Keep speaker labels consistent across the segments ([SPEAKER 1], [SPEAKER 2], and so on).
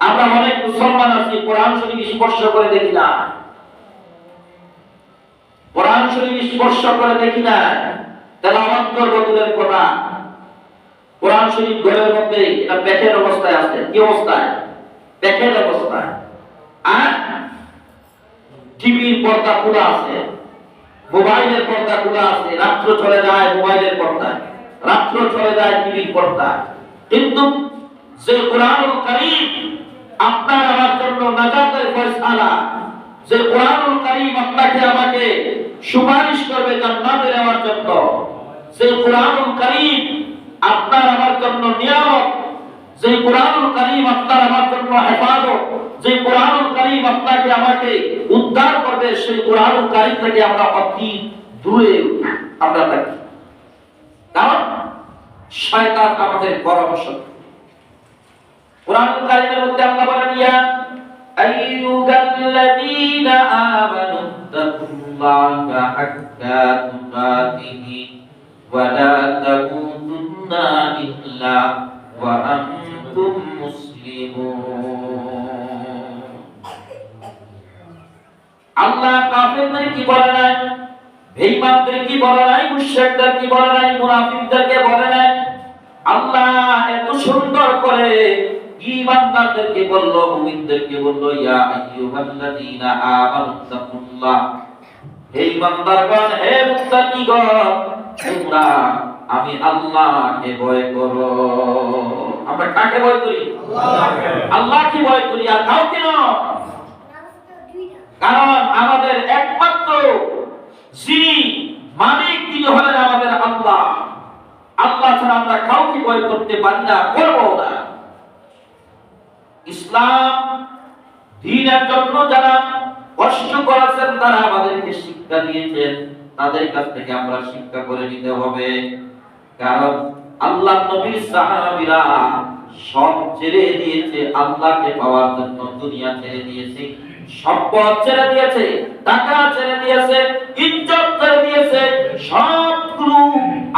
[SPEAKER 1] আমরা অনেক মুসলমান আছি কোরআন শরীফ স্পর্শ করে দেখি না, কোরআন শরীফ স্পর্শ করে দেখি না, তেলাওয়াত করব দূরের কথা। কোরআন শরীফ ঘরের মধ্যে এটা প্যাকেট অবস্থায় আছে। কি অবস্থায়? প্যাকেট অবস্থায়। আর টিভির পর্দা খোলা আছে, মোবাইলের পর্দা খোলা আছে, রাত্র চলে যায় মোবাইলের পর্দায়, রাত্র চলে যায় টিভির পর্দায়। কিন্তু যে কোরআনুল কারীম আপনার আমার জন্য নাজাতের ফয়সালা, যে কোরআনুল কারীম আপনাকে আমাকে সুপারিশ করবে জান্নাতে নেওয়ার জন্য, যে কোরআনুল কারীম আপনার আমার জন্য নিয়ামত, যে কোরআনুল কারীম আপনার আমার জন্য হেফাজত, যে কোরআনুল কারীম আপনাকে আমাকে উদ্ধার করবে, সেই কোরআনুল কারীম থেকে আমরা অতি দূরে আমরা থাকি। কারণ শয়তান আমাদের পরামর্শ। কোরআনুল কারীমের মধ্যে আল্লাহ বলেন, ইয়া আইয়ুহাল্লাযীনা আমানু তাকুল্লাহা হাক্কা তুকাতিহি ওয়া লা তামুতুন্না ইল্লা ওয়া আনতুম মুসলিমুন। আল্লাহ কাফেরদের কি বলে নাই, বেঈমানদের কি বলে নাই, মুশরিকদের কি বলে নাই, মুনাফিকদেরকে বলে নাই। আল্লাহ এত সুন্দর করে ঈমানদারদেরকে বলল, মুমিনদেরকে বলল, ইয়া আইয়ুহাল্লাযীনা আমানু তাকুল্লাহ, হে ঈমানদারগণ, হে মুত্তাকিগণ, তোমরা আমি আল্লাহকে ভয় করো। আমরা কাকে ভয় করি? আল্লাহকে। আল্লাহকে ভয় করি, আর কাউকে নয়। কারণ আমাদের একমাত্র যিনি মালিক, তিনি হলেন আমাদের আল্লাহ। আল্লাহ ছাড়া আমরা কাউকে ভয় করতে পারি না, করব না। ইসলাম দ্বীনের জন্য যারা কষ্ট করেছেন, তারা আমাদেরকে শিক্ষা দিয়েছেন, তাদের কাছ থেকে আমরা শিক্ষা করে নিতে হবে। কারণ আল্লাহ নবীর সাহাবীরা সব ছেড়ে দিয়েছে আল্লাহকে পাওয়ার জন্য, দুনিয়া ছেড়ে দিয়েছে, সম্পদ ছেড়ে দিয়েছে, টাকা ছেড়ে দিয়েছে, ইজ্জত ছেড়ে দিয়েছে, সবগুলো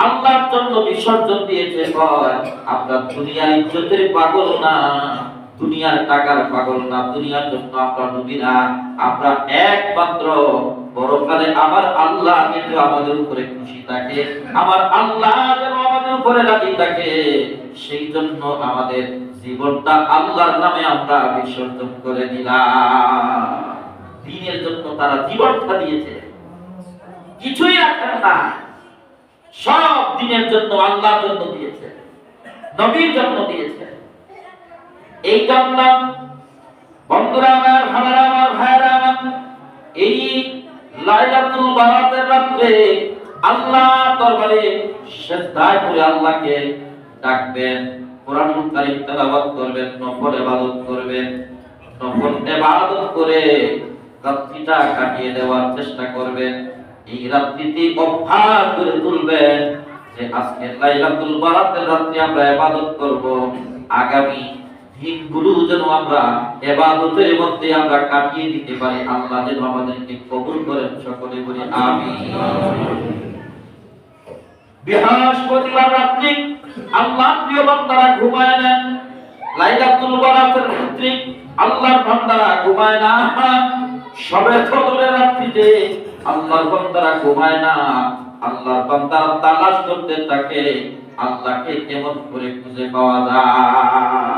[SPEAKER 1] আল্লাহর জন্য বিসর্জন দিয়েছে। আমরা দুনিয়ার ইজ্জতের পাগল না, দুনিয়ার টাকার পাগল না, দুনিয়ার জন্য আমরা ডুবি না। আমরা একমাত্র পরকালে আমার আল্লাহ যেন আমাদের উপরে খুশি থাকে, আমার আল্লাহ যেন আমাদের উপরে রাজি থাকে, সেই জন্য আমাদের জীবনটা আল্লাহর নামে আমরা বিসর্জন করে দিলাম। দ্বীনের জন্য তারা জীবনটা দিয়েছে, কিছুই রাখেন না, সব দ্বীনের জন্য, আল্লাহর জন্য দিয়েছে, নবীর জন্য দিয়েছে। এই জন্য বন্ধুরা আমার, ভাইরা আমার, ভাইরা আমার, এই লাইলাতুল বারাতের রাতে আল্লাহ দরবারে সিজদায় পড়ে আল্লাহকে ডাকবেন, কোরআনুল কারীম তেলাওয়াত করবেন, নফল ইবাদত করবেন, নফল ইবাদত করে রাত্রিটা কাটিয়ে দেওয়ার চেষ্টা করবেন। এই রাত্রিটি অভ্যাস করে তুলবেন যে আজকে লাইলাতুল বারাতের রাতে আমরা ইবাদত করব, আগামী দিনগুলো যেন আমরা ইবাদতের মধ্যে আমরা কাটিয়ে দিতে পারি। আল্লাহ যেন আমাদেরকে কবুল করেন, সকলে বলি আমিন। বৃহস্পতিবার রাত্রি আল্লাহর প্রিয় বান্দারা ঘুমায় না, লাইলাতুল বারাতের রাত্রি আল্লাহর বান্দারা ঘুমায় না, শবে কদরের রাত্রিতে আল্লাহর বান্দারা ঘুমায় না। আল্লাহর বান্দারা তালাশ করতে থাকে আল্লাহকে কেমন করে খুঁজে পাওয়া যায়।